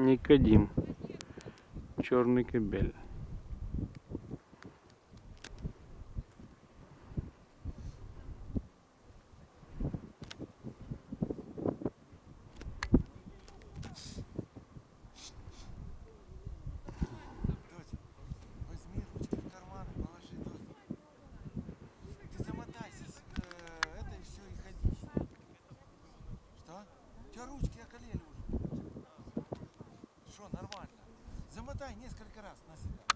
Никодим. Черный кобель. Возьми ручки в карманы, положи, Дось. Ты замотайся, это и все, и ходи. Что? У тебя ручки околели уже. Что, нормально? Замотай несколько раз на себя.